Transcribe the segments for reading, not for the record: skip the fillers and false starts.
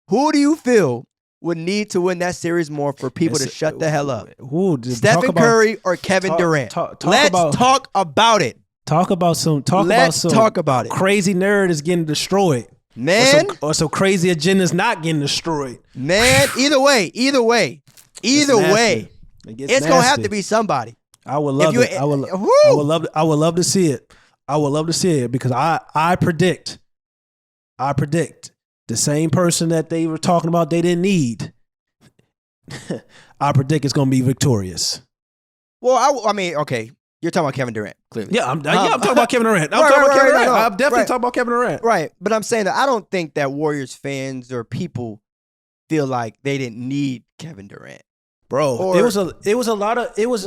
Who do you feel would need to win that series more for people to shut the hell up? Stephen Curry or Kevin Durant? Let's talk about it. Talk about some crazy nerd is getting destroyed. Man. Or some crazy agenda's not getting destroyed. Man, either way. It's going to have to be somebody. I would love it. I would love to see it. I would love to see it because I predict the same person that they were talking about they didn't need. I predict it's going to be victorious. Well, I mean, okay. You're talking about Kevin Durant, clearly. Yeah, I'm talking about Kevin Durant. I'm definitely talking about Kevin Durant. Right, but I'm saying that I don't think that Warriors fans or people feel like they didn't need Kevin Durant. Bro, it was a lot of that's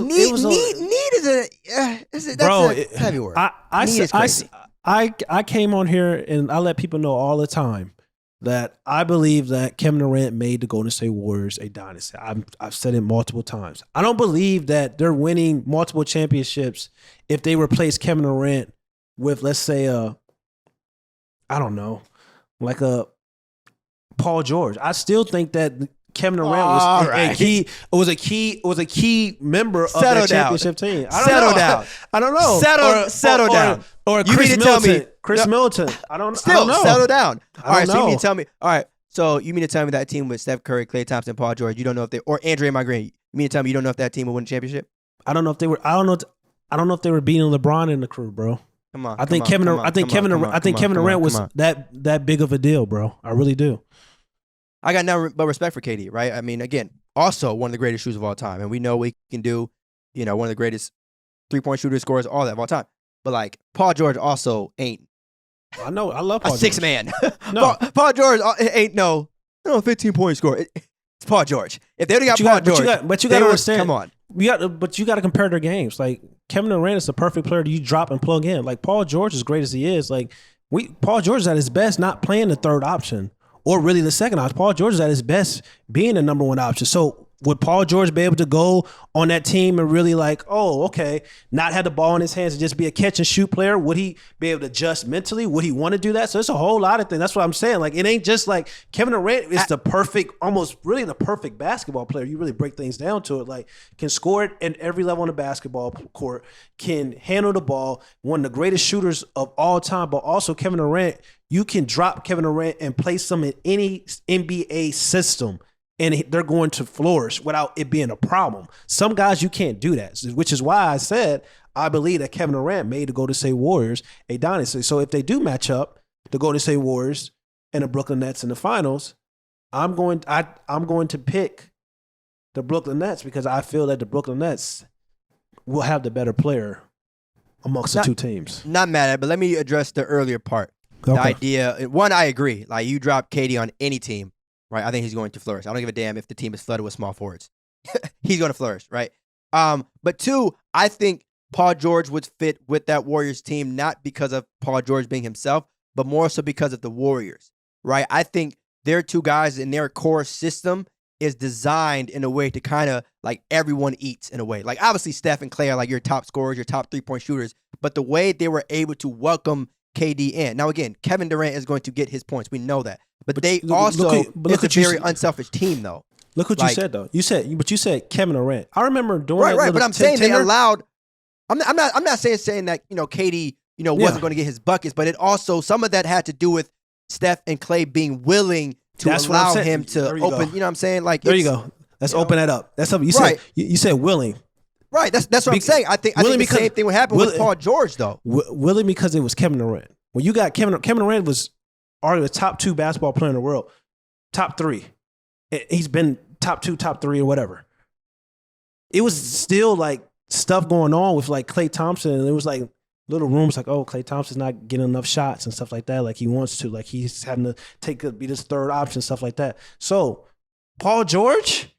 a heavy word. I came on here and I let people know all the time that I believe that Kevin Durant made the Golden State Warriors a dynasty. I've said it multiple times. I don't believe that they're winning multiple championships if they replace Kevin Durant with, let's say, I don't know, like a Paul George. I still think that Kevin Durant was a key member of that championship team. Settle down. I don't know. Settle down. Or Chris Middleton. Chris Middleton. I don't know. Settle down. All right, so you mean to tell me? All right, so you mean to tell me that team with Steph Curry, Klay Thompson, Paul George? You don't know if they or Draymond Green? You mean to tell me you don't know if that team will win a championship? I don't know if they were. I don't know if they were beating LeBron and the crew, bro. Come on. I think Kevin Durant was that big of a deal, bro. I really do. I got nothing but respect for KD, right? I mean, again, also one of the greatest shooters of all time, and we know we can do, one of the greatest 3-point shooters, scorers, all that of all time. But like Paul George also ain't. I know. I love Paul a George. Six man. No, Paul George ain't no 15-point scorer. It's Paul George. If they would have got Paul George, but you got to understand. Come on. But you got to compare their games. Like Kevin Durant is the perfect player that you drop and plug in. Like Paul George, as great as he is, Paul George is at his best not playing the third option. Or really the second option. Paul George is at his best being the number one option. So would Paul George be able to go on that team and really not have the ball in his hands and just be a catch and shoot player? Would he be able to adjust mentally? Would he want to do that? So it's a whole lot of things. That's what I'm saying. Like it ain't just like Kevin Durant is almost really the perfect basketball player. You really break things down to it. Like can score it at every level on the basketball court, can handle the ball, one of the greatest shooters of all time, but also Kevin Durant, you can drop Kevin Durant and place them in any NBA system and they're going to flourish without it being a problem. Some guys, you can't do that, which is why I said I believe that Kevin Durant made the Golden State Warriors a dynasty. So if they do match up the Golden State Warriors and the Brooklyn Nets in the finals, I'm going to pick the Brooklyn Nets because I feel that the Brooklyn Nets will have the better player amongst the two teams. Not mad at it, but let me address the earlier part. Okay. The idea, one, I agree. Like you drop KD on any team, right? I think he's going to flourish. I don't give a damn if the team is flooded with small forwards. He's going to flourish, right? But two, I think Paul George would fit with that Warriors team, not because of Paul George being himself, but more so because of the Warriors, right? I think their two guys in their core system is designed in a way to kind of like everyone eats in a way. Like obviously Steph and Klay are like your top scorers, your top 3-point shooters, but the way they were able to welcome KD in. Now again, Kevin Durant is going to get his points. We know that. But they also it's a very unselfish team though. Look what you said though. You said Kevin Durant. I remember doing right. But I'm saying they allowed. I'm not saying that KD wasn't going to get his buckets, but it also some of that had to do with Steph and Klay being willing to allow him to open. You know what I'm saying? Like there you go. Let's open that up. That's something you said. You said willing. Right, that's what I'm saying. I think the same thing would happen with Paul George, though. Willing because it was Kevin Durant. When you got Kevin Durant was arguably the top 2 basketball player in the world, top 3. He's been top 2, top 3, or whatever. It was still like stuff going on with like Klay Thompson, and it was like little rumors like, oh, Klay Thompson's not getting enough shots and stuff like that, like he wants to, like he's having to be this third option, stuff like that. So Paul George,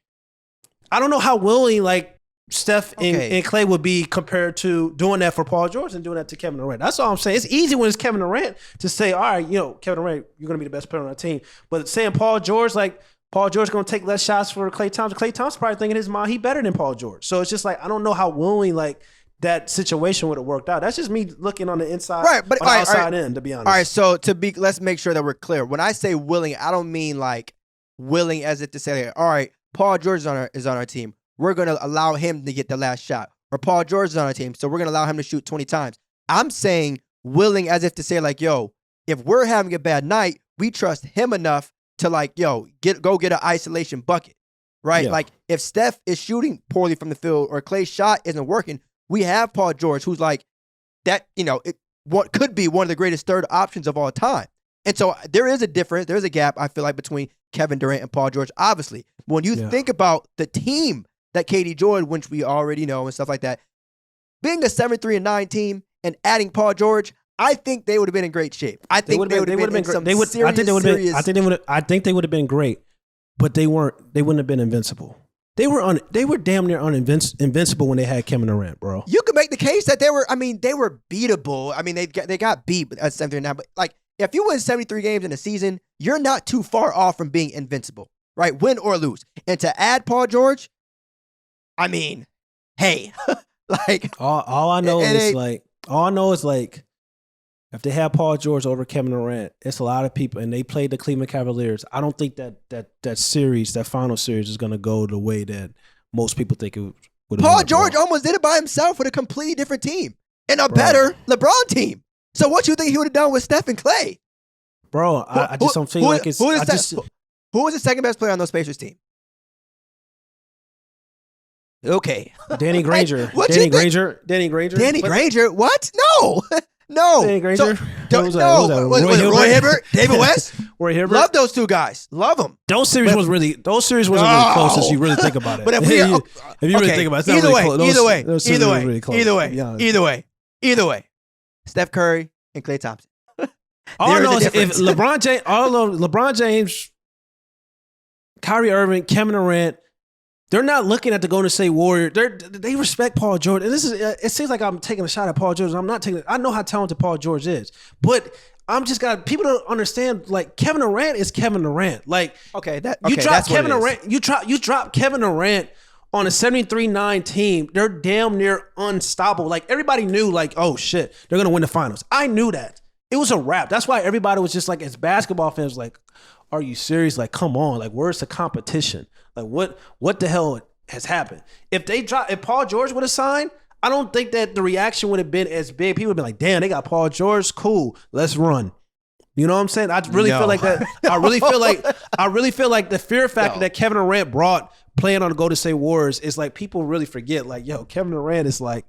I don't know how willing like Steph and Klay would be compared to doing that for Paul George and doing that to Kevin Durant. That's all I'm saying. It's easy when it's Kevin Durant to say, all right, Kevin Durant, you're going to be the best player on our team. But saying Paul George going to take less shots for Klay Thompson. Klay Thompson probably thinking in his mind he better than Paul George. So it's just like, I don't know how willing like that situation would have worked out. That's just me looking on the inside, right? But on the outside end, to be honest. All right, so let's make sure that we're clear. When I say willing, I don't mean like willing as if to say, all right, Paul George is on our team. We're going to allow him to get the last shot. Or Paul George is on our team, so we're going to allow him to shoot 20 times. I'm saying willing as if to say, like, yo, if we're having a bad night, we trust him enough to, like, yo, go get an isolation bucket, right? Yeah. Like, if Steph is shooting poorly from the field or Klay's shot isn't working, we have Paul George, who's like that, what could be one of the greatest third options of all time. And so there is a difference. There's a gap, I feel like, between Kevin Durant and Paul George, obviously. When you think about the team that KD joined, which we already know and stuff like that, being a 7-3-9 team and adding Paul George, I think they would have been in great shape. I think they would have been in some serious. I think they would have been great, but they weren't. They wouldn't have been invincible. They were damn near invincible when they had Kevin Durant, bro. You could make the case that they were beatable. I mean, they got beat at 7-3-9, but like if you win 73 games in a season, you're not too far off from being invincible, right? Win or lose. And to add Paul George, I mean, hey, like all I know is like if they have Paul George over Kevin Durant, it's a lot of people, and they played the Cleveland Cavaliers. I don't think that series, that final series, is going to go the way that most people think it would. Paul George almost did it by himself with a completely different team and a better LeBron team. So what you think he would have done with Steph and Klay? Bro, I just don't feel like it's. Who was the second best player on those Pacers team? Okay. Danny Granger. Danny Granger. What? No. No. Danny Granger. Roy Hibbert, David West. Roy Hibbert. Love those two guys. Love them. Those series wasn't really close as you really think about it. But if you really think about it, either way, Steph Curry and Klay Thompson. All I know is if LeBron James, Kyrie Irving, Kevin Durant, they're not looking at the Golden State Warriors. They respect Paul George. And it seems like I'm taking a shot at Paul George. And I'm not taking it. I know how talented Paul George is. But people don't understand, like, Kevin Durant is Kevin Durant. Like, you drop Kevin Durant on a 73-9 team, they're damn near unstoppable. Like, everybody knew, like, oh shit, they're gonna win the finals. I knew that. It was a wrap. That's why everybody was just like, as basketball fans, like, are you serious? Like, come on. Like, where's the competition? Like, what the hell has happened? If Paul George would have signed, I don't think that the reaction would have been as big. People would be like, damn, they got Paul George. Cool. Let's run. You know what I'm saying? I really feel like that. I really feel like the fear factor that Kevin Durant brought playing on the Golden State Warriors is like, people really forget, like, yo, Kevin Durant is like,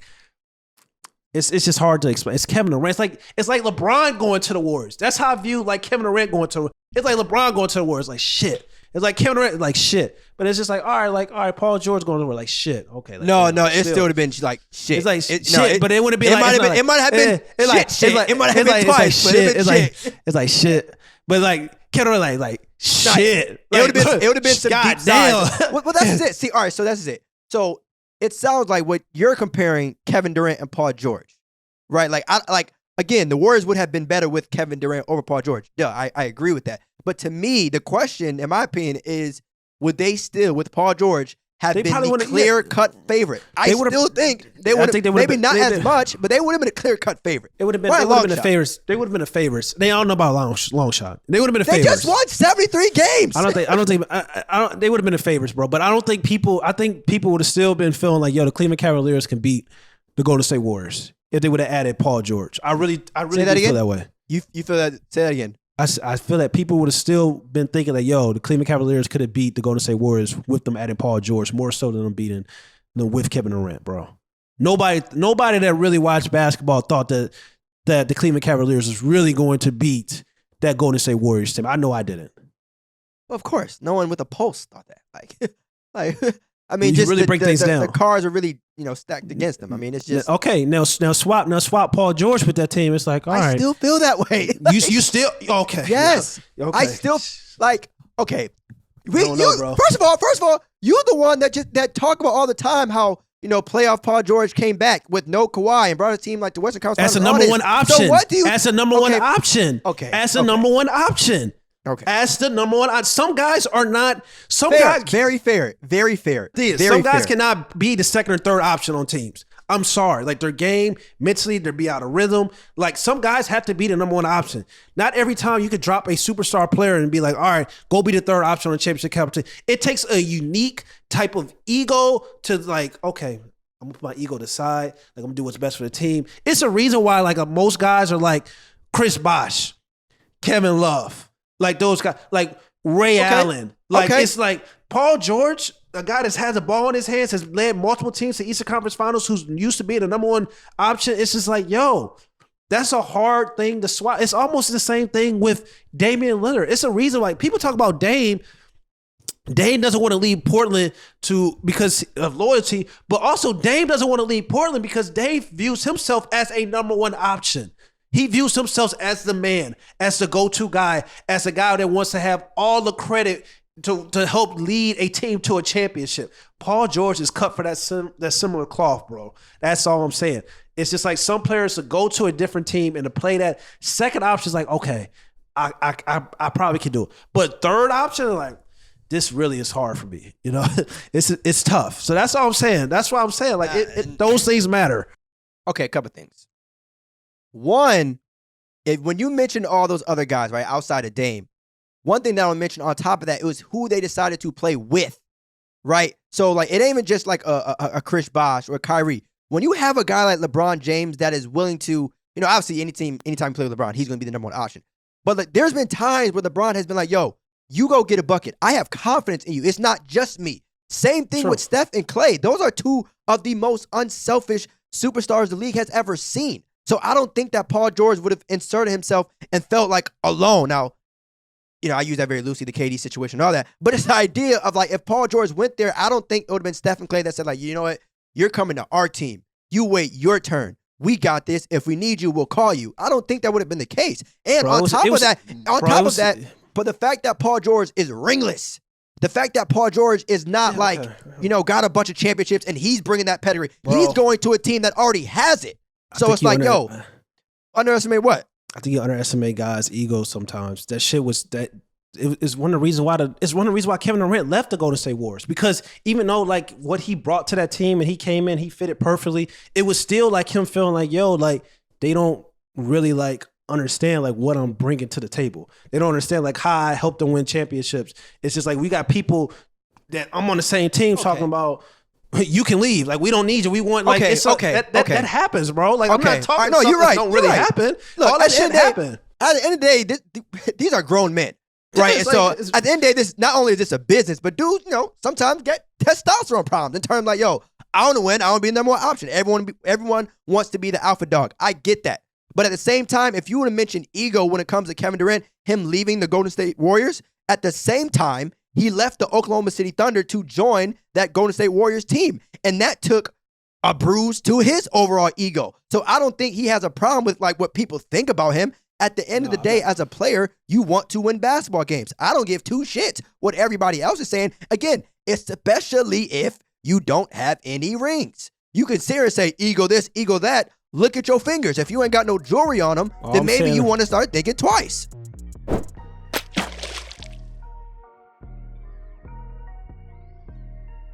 it's just hard to explain. It's Kevin Durant. It's like LeBron going to the Warriors. That's how I view, like, Kevin Durant going to. It's like LeBron going to the Warriors. Like, shit. It's like Kevin Durant, like, shit. But it's just like, all right, Paul George going to the Warriors, like, shit. Okay. Like, it still would have been like shit. It's like shit, but it wouldn't be like. It might have been shit. It might have been twice. It's like shit. But like Kevin Durant, like shit. It would have been some deep sides. Well, that's it. See, all right, so that's it. So it sounds like what you're comparing Kevin Durant and Paul George, right? Again, the Warriors would have been better with Kevin Durant over Paul George. I agree with that. But to me, the question, in my opinion, is would they still, with Paul George, have been the clear-cut favorite? I still think they would have, maybe not as much, but they would have been a clear-cut favorite. They would have been the favorites. They would have been the favorites. They don't know about long shot. They would have been the favorites. They just won 73 games. I don't think they would have been the favorites, bro. But I think people would have still been feeling like, yo, the Cleveland Cavaliers can beat the Golden State Warriors if they would have added Paul George. I really feel that way. You feel that? Say that again. I feel that people would have still been thinking that, yo, the Cleveland Cavaliers could have beat the Golden State Warriors with them adding Paul George more so than them beating them with Kevin Durant, bro. Nobody that really watched basketball thought that the Cleveland Cavaliers was really going to beat that Golden State Warriors team. I know I didn't. Well, of course, no one with a pulse thought that. I mean, just really break things down. The cards are really, stacked against them. I mean, it's just okay. Now swap Paul George with that team. It's like, all right. I still feel that way. You still okay? Yes. Yeah. Okay. I still okay. Bro. First of all, you're the one that talk about all the time how playoff Paul George came back with no Kawhi and brought a team like the Western Conference. That's a number one option. So what do you? That's a number one option. Okay. That's a number one option. Okay. As the number one, some guys are not. Some fair, guys very fair. Some guys cannot be the second or third option on teams. I'm sorry. Like their game, mentally, they'll be out of rhythm. Like some guys have to be the number one option. Not every time you could drop a superstar player and be like, all right, go be the third option on the championship caliber. It takes a unique type of ego to like, okay, I'm gonna put my ego to the side. Like I'm gonna do what's best for the team. It's a reason why like most guys are like Chris Bosh, Kevin Love, like those guys, like Ray Allen. Like it's like Paul George, a guy that has a ball in his hands, has led multiple teams to Eastern Conference Finals, who's used to be the number one option. It's just like, yo, that's a hard thing to swallow. It's almost the same thing with Damian Lillard. It's a reason like people talk about Dame. Dame doesn't want to leave Portland because of loyalty, but also Dame doesn't want to leave Portland because Dame views himself as a number one option. He views himself as the man, as the go-to guy, as a guy that wants to have all the credit to help lead a team to a championship. Paul George is cut for that similar cloth, bro. That's all I'm saying. It's just like some players to go to a different team and to play that second option is like, okay, I probably can do it. But third option, like, this really is hard for me. You know, it's tough. So that's all I'm saying. That's why I'm saying like those things matter. Okay, a couple things. One, when you mentioned all those other guys, right, outside of Dame, one thing that I'll mention on top of that, it was who they decided to play with, right? So, like, it ain't even just like a Chris Bosh or a Kyrie. When you have a guy like LeBron James that is willing to, you know, obviously anytime you play with LeBron, he's going to be the number one option. But like, there's been times where LeBron has been like, yo, you go get a bucket. I have confidence in you. It's not just me. Same thing with Steph and Clay. Those are two of the most unselfish superstars the league has ever seen. So I don't think that Paul George would have inserted himself and felt like alone. Now, you know, I use that very loosely, the KD situation and all that. But it's the idea of like, if Paul George went there, I don't think it would have been Steph and Clay that said like, you know what? You're coming to our team. You wait your turn. We got this. If we need you, we'll call you. I don't think that would have been the case. And on top of that, but the fact that Paul George is ringless, the fact that Paul George is not you know, got a bunch of championships and he's bringing that pedigree. Bro. He's going to a team that already has it. So it's like, yo, underestimate what? I think you underestimate guys' egos sometimes. That shit was that. It's one of the reasons why Kevin Durant left the Golden State Warriors, because even though like what he brought to that team and he came in, he fitted perfectly. It was still like him feeling like, yo, like they don't really like understand like what I'm bringing to the table. They don't understand like how I helped them win championships. It's just like we got people that I'm on the same team talking about. You can leave. Like we don't need you. We want like that happens, bro. Like I'm not talking. No, you're right. Don't really happen. Look, all that shit happen. At the end of the day, these are grown men, right? And so at the end of the day, this not only is this a business, but dudes, you know, sometimes get testosterone problems in terms like, yo, I want to win. I want to be the number one option. Everyone wants to be the alpha dog. I get that. But at the same time, if you would have mentioned ego when it comes to Kevin Durant, him leaving the Golden State Warriors, at the same time, he left the Oklahoma City Thunder to join that Golden State Warriors team. And that took a bruise to his overall ego. So I don't think he has a problem with like what people think about him. At the end of the day, as a player, you want to win basketball games. I don't give two shits what everybody else is saying. Again, especially if you don't have any rings. You can seriously say ego this, ego that. Look at your fingers. If you ain't got no jewelry on them, then maybe you want to start thinking twice.